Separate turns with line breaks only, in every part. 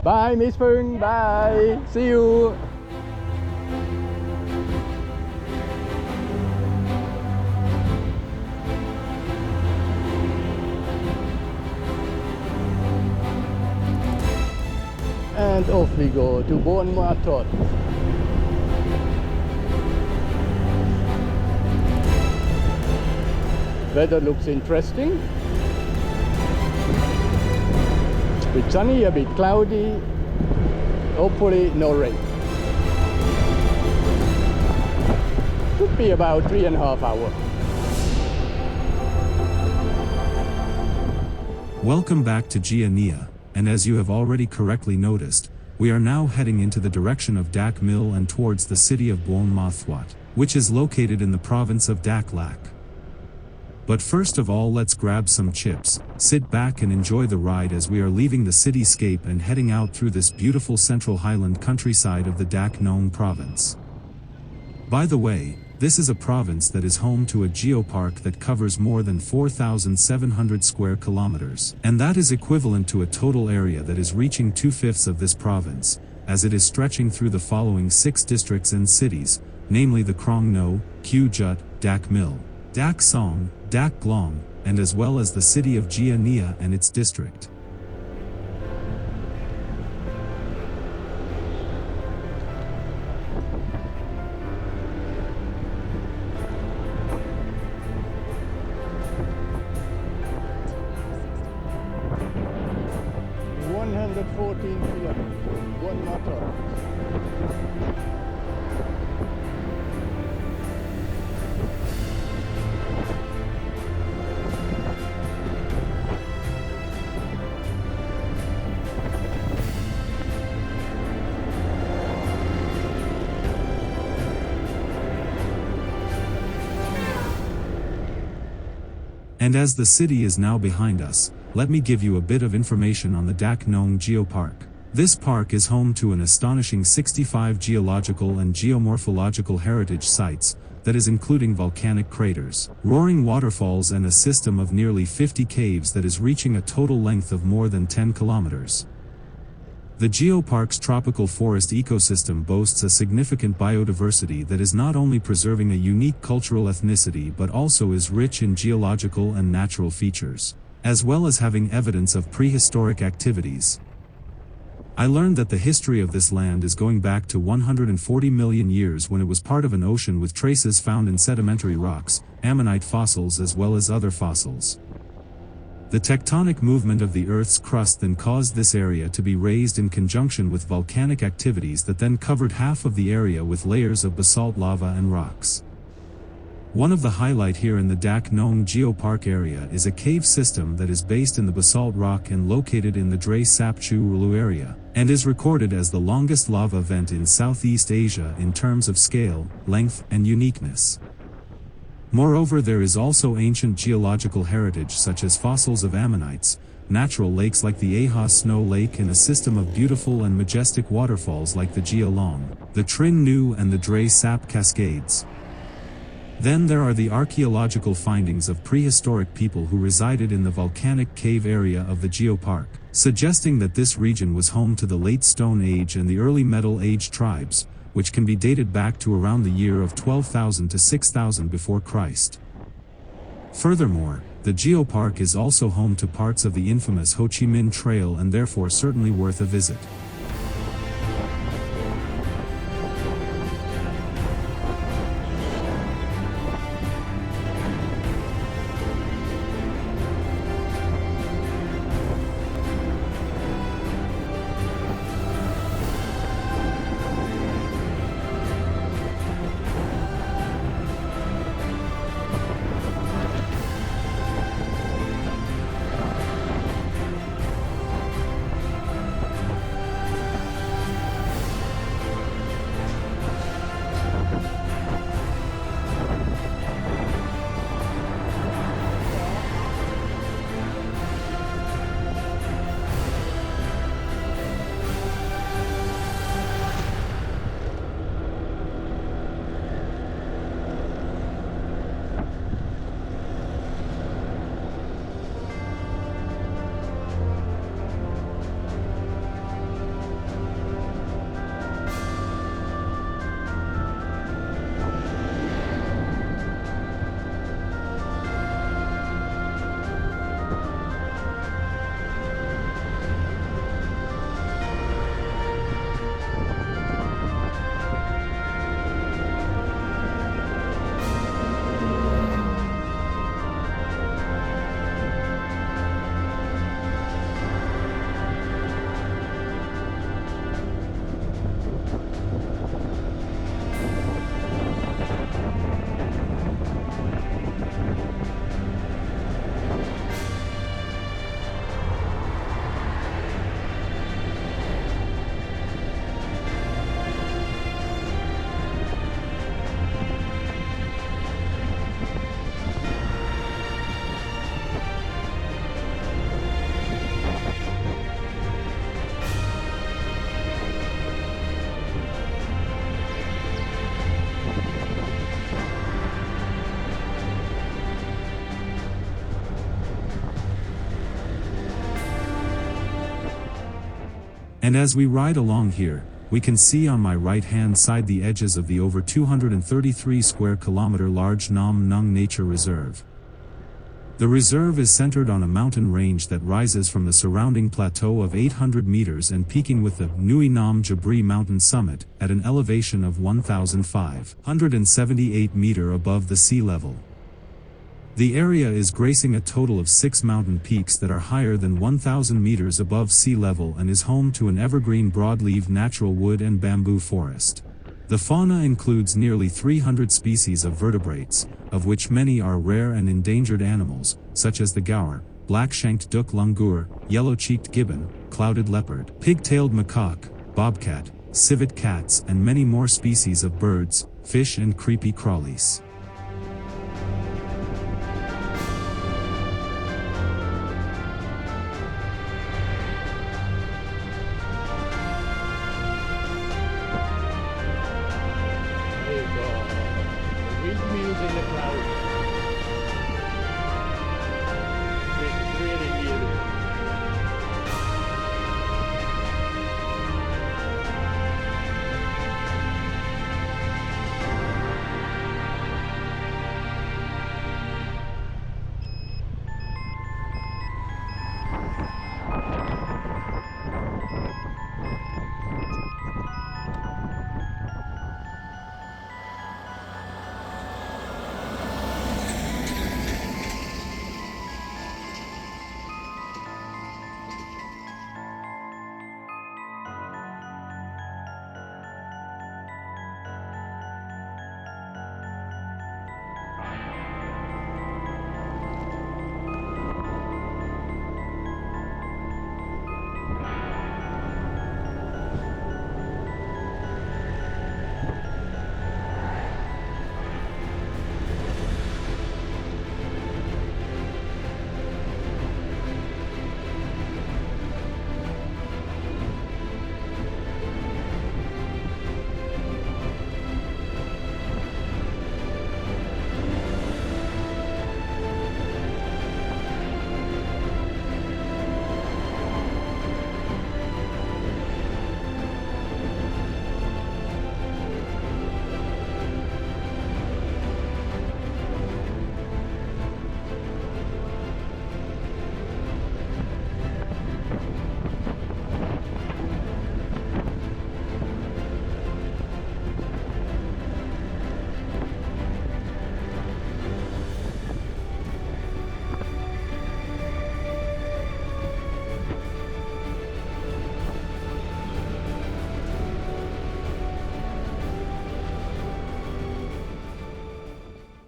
Bye, Miss Phương. Bye. See you. And off we go to Buon Ma Thuot. Weather looks interesting. A bit sunny, a bit cloudy. Hopefully no rain. Should be about 3.5 hours.
Welcome back to Gia Nghĩa, and as you have already correctly noticed, we are now heading into the direction of Dak Mil and towards the city of Buon Ma Thuot, which is located in the province of Dak Lak. But first of all, let's grab some chips, sit back and enjoy the ride as we are leaving the cityscape and heading out through this beautiful central highland countryside of the Đắk Nông province. By the way, this is a province that is home to a geopark that covers more than 4,700 square kilometers, and that is equivalent to a total area that is reaching 2/5 of this province, as it is stretching through the following 6 districts and cities, namely the Krong No, Q Jut, Dak Mil, Dak Song, Dak Glong, and as well as the city of Gia Nghĩa and its district.
Buon Ma Thuot.
And as the city is now behind us, let me give you a bit of information on the Đắk Nông Geopark. This park is home to an astonishing 65 geological and geomorphological heritage sites, that is including volcanic craters, roaring waterfalls and a system of nearly 50 caves that is reaching a total length of more than 10 kilometers. The geopark's tropical forest ecosystem boasts a significant biodiversity that is not only preserving a unique cultural ethnicity but also is rich in geological and natural features, as well as having evidence of prehistoric activities. I learned that the history of this land is going back to 140 million years when it was part of an ocean with traces found in sedimentary rocks, ammonite fossils as well as other fossils. The tectonic movement of the Earth's crust then caused this area to be raised in conjunction with volcanic activities that then covered half of the area with layers of basalt lava and rocks. One of the highlight here in the Dak Nông Geopark area is a cave system that is based in the basalt rock and located in the Dre Sap Chu Rulu area, and is recorded as the longest lava vent in Southeast Asia in terms of scale, length, and uniqueness. Moreover, there is also ancient geological heritage such as fossils of ammonites, natural lakes like the Aha Snow Lake and a system of beautiful and majestic waterfalls like the Gia Long, the Trin Nu and the Dre Sap Cascades. Then there are the archaeological findings of prehistoric people who resided in the volcanic cave area of the geopark, suggesting that this region was home to the late Stone Age and the early Metal Age tribes, which can be dated back to around the year of 12,000 to 6,000 before Christ. Furthermore, the geopark is also home to parts of the infamous Ho Chi Minh Trail and therefore certainly worth a visit. And as we ride along here, we can see on my right-hand side the edges of the over 233 square kilometer large Nam Nung Nature Reserve. The reserve is centered on a mountain range that rises from the surrounding plateau of 800 meters and peaking with the Nui Nam Jabri mountain summit at an elevation of 1,578 meters above the sea level. The area is gracing a total of 6 mountain peaks that are higher than 1,000 meters above sea level and is home to an evergreen broadleaf natural wood and bamboo forest. The fauna includes nearly 300 species of vertebrates, of which many are rare and endangered animals, such as the gaur, black-shanked duck langur, yellow-cheeked gibbon, clouded leopard, pig-tailed macaque, bobcat, civet cats and many more species of birds, fish and creepy crawlies.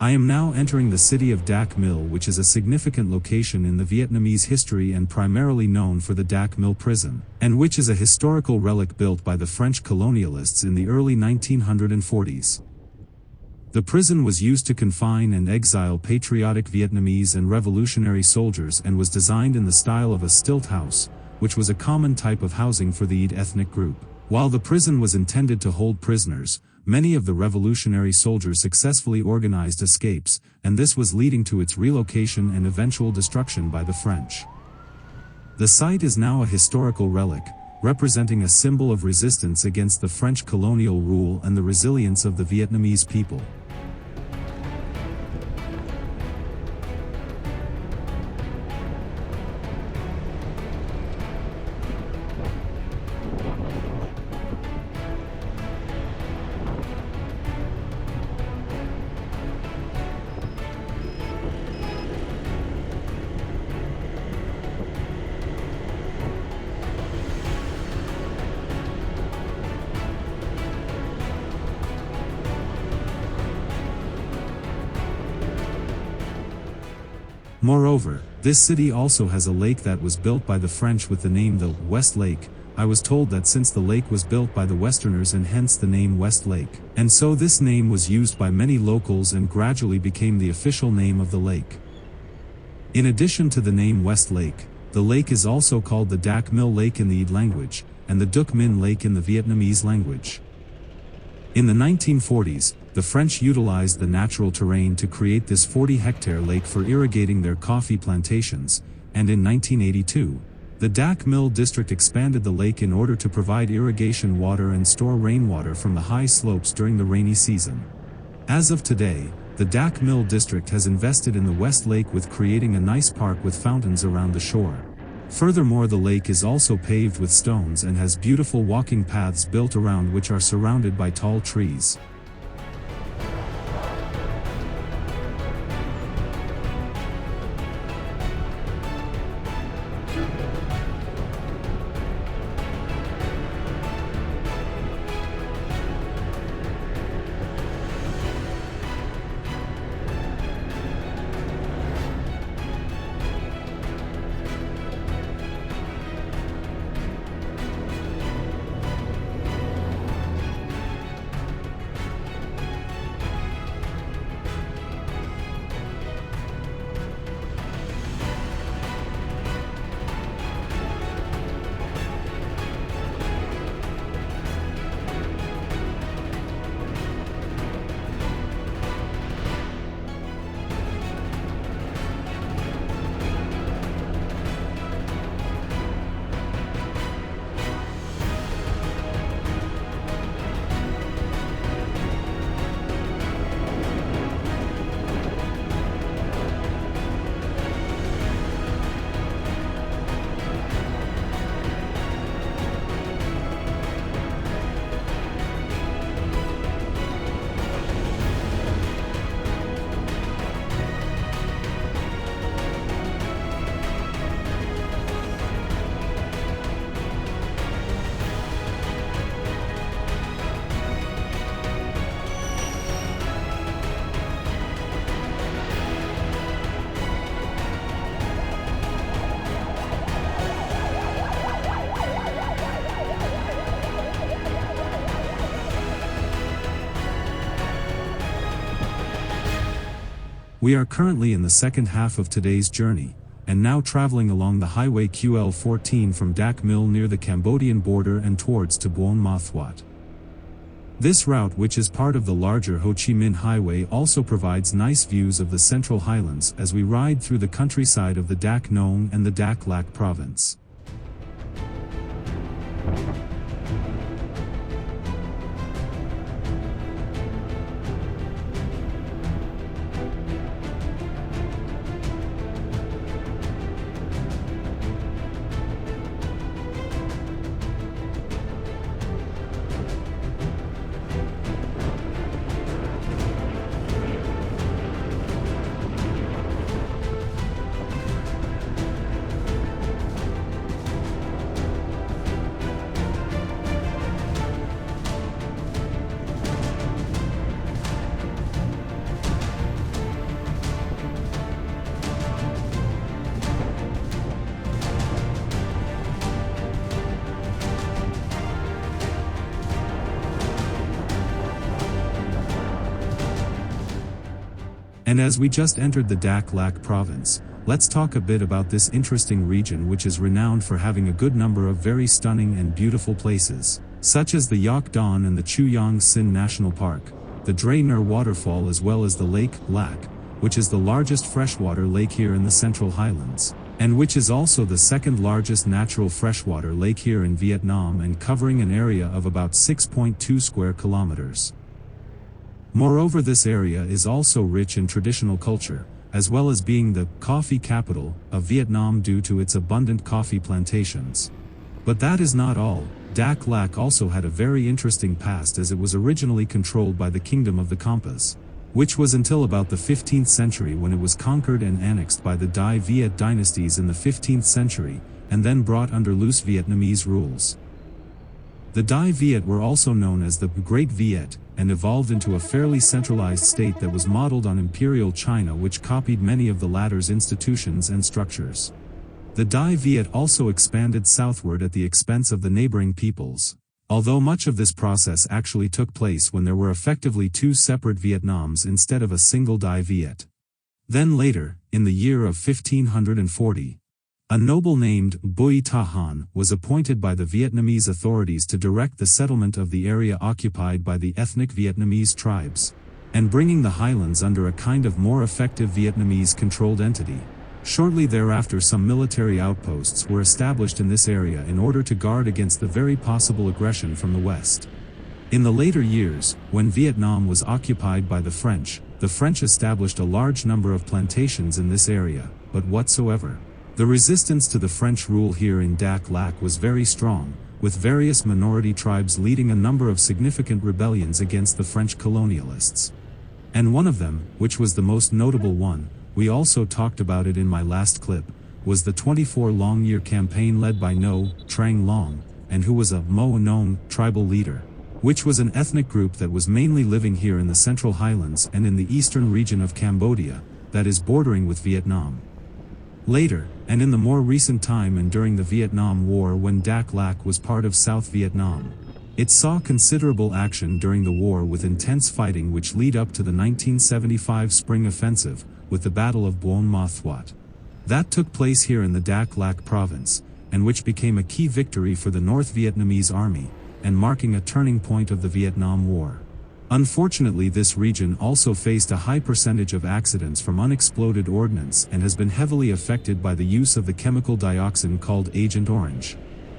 I am now entering the city of Dak Mil, which is a significant location in the Vietnamese history and primarily known for the Dak Mil Prison, and which is a historical relic built by the French colonialists in the early 1940s. The prison was used to confine and exile patriotic Vietnamese and revolutionary soldiers and was designed in the style of a stilt house, which was a common type of housing for the Ed ethnic group. While the prison was intended to hold prisoners, many of the revolutionary soldiers successfully organized escapes, and this was leading to its relocation and eventual destruction by the French. The site is now a historical relic, representing a symbol of resistance against the French colonial rule and the resilience of the Vietnamese people. Moreover, this city also has a lake that was built by the French with the name the West Lake. I was told that since the lake was built by the Westerners and hence the name West Lake, and so this name was used by many locals and gradually became the official name of the lake. In addition to the name West Lake, the lake is also called the Dak Mil Lake in the Ed language, and the Duc Minh Lake in the Vietnamese language. In the 1940s, the French utilized the natural terrain to create this 40-hectare lake for irrigating their coffee plantations, and in 1982, The Dak Mil district expanded the lake in order to provide irrigation water and store rainwater from the high slopes during the rainy season. As of today, the Dak Mil district has invested in the West Lake with creating a nice park with fountains around the shore. Furthermore, the lake is also paved with stones and has beautiful walking paths built around which are surrounded by tall trees. We are currently in the second half of today's journey, and now traveling along the highway QL14 from Dak Mil near the Cambodian border and towards to Buon Ma Thuot. This route, which is part of the larger Ho Chi Minh Highway, also provides nice views of the central highlands as we ride through the countryside of the Dak Nong and the Dak Lak province. And as we just entered the Dak Lak province, let's talk a bit about this interesting region, which is renowned for having a good number of very stunning and beautiful places, such as the Yak Don and the Chu Yang Sin National Park, the Dre Nur waterfall, as well as the Lake Lak, which is the largest freshwater lake here in the Central Highlands, and which is also the second largest natural freshwater lake here in Vietnam and covering an area of about 6.2 square kilometers. Moreover, this area is also rich in traditional culture, as well as being the coffee capital of Vietnam due to its abundant coffee plantations. But that is not all. Dak Lak also had a very interesting past, as it was originally controlled by the Kingdom of the Kampas, which was until about the 15th century, when it was conquered and annexed by the Dai Viet dynasties in the 15th century, and then brought under loose Vietnamese rules. The Dai Viet were also known as the Great Viet, and evolved into a fairly centralized state that was modeled on Imperial China, which copied many of the latter's institutions and structures. The Dai Viet also expanded southward at the expense of the neighboring peoples, although much of this process actually took place when there were effectively two separate Vietnams instead of a single Dai Viet. Then later, in the year of 1540, a noble named Bui Ta Han was appointed by the Vietnamese authorities to direct the settlement of the area occupied by the ethnic Vietnamese tribes, and bringing the highlands under a kind of more effective Vietnamese-controlled entity. Shortly thereafter some military outposts were established in this area in order to guard against the very possible aggression from the west. In the later years, when Vietnam was occupied by the French established a large number of plantations in this area, but whatsoever. The resistance to the French rule here in Dak Lak was very strong, with various minority tribes leading a number of significant rebellions against the French colonialists. And one of them, which was the most notable one, we also talked about it in my last clip, was the 24-long-year campaign led by No Trang Long, and who was a Mo Nong tribal leader, which was an ethnic group that was mainly living here in the central highlands and in the eastern region of Cambodia, that is bordering with Vietnam. Later, and in the more recent time and during the Vietnam War when Dak Lak was part of South Vietnam, it saw considerable action during the war with intense fighting which lead up to the 1975 Spring Offensive, with the Battle of Buon Ma Thuot. That took place here in the Dak Lak province, and which became a key victory for the North Vietnamese army, and marking a turning point of the Vietnam War. Unfortunately, this region also faced a high percentage of accidents from unexploded ordnance and has been heavily affected by the use of the chemical dioxin called Agent Orange.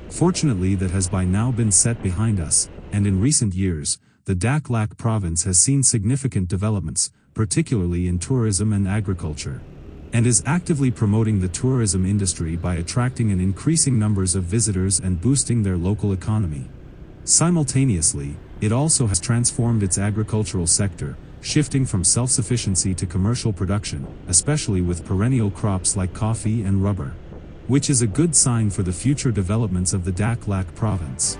Fortunately, that has by now been set behind us, and in recent years, the Dak Lak province has seen significant developments, particularly in tourism and agriculture, and is actively promoting the tourism industry by attracting an increasing numbers of visitors and boosting their local economy. Simultaneously, it also has transformed its agricultural sector, shifting from self-sufficiency to commercial production, especially with perennial crops like coffee and rubber, which is a good sign for the future developments of the Dak Lak province.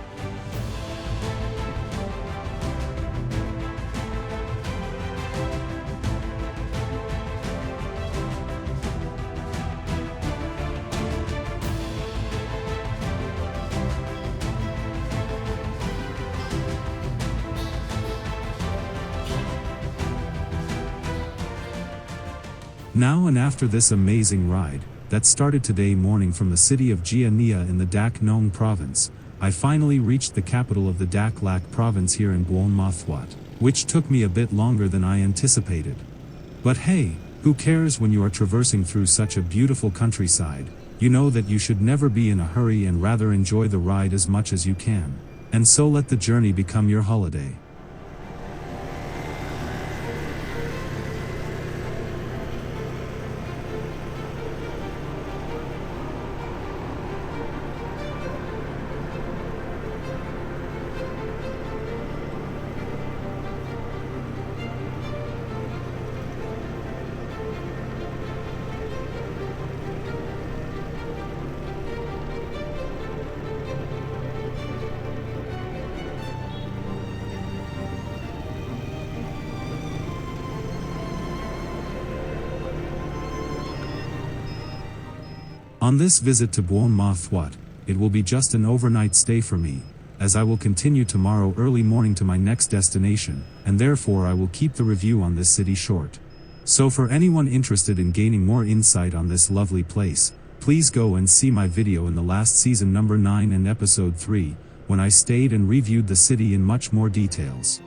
Now and after this amazing ride, that started today morning from the city of Gia Nghĩa in the Dak Nông province, I finally reached the capital of the Dak Lak province here in Buon Ma Thuot, which took me a bit longer than I anticipated. But hey, who cares when you are traversing through such a beautiful countryside? You know that you should never be in a hurry and rather enjoy the ride as much as you can. And so let the journey become your holiday. On this visit to Buon Ma Thuot, it will be just an overnight stay for me, as I will continue tomorrow early morning to my next destination, and therefore I will keep the review on this city short. So for anyone interested in gaining more insight on this lovely place, please go and see my video in the last season number 9 and episode 3, when I stayed and reviewed the city in much more details.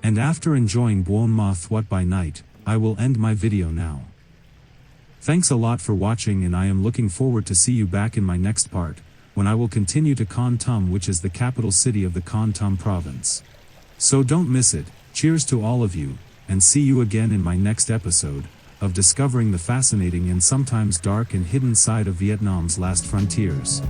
And after enjoying Buon Ma Thuot by night, I will end my video now. Thanks a lot for watching, and I am looking forward to see you back in my next part, when I will continue to Kon Tum, which is the capital city of the Kon Tum province. So don't miss it. Cheers to all of you, and see you again in my next episode, of discovering the fascinating and sometimes dark and hidden side of Vietnam's last frontiers.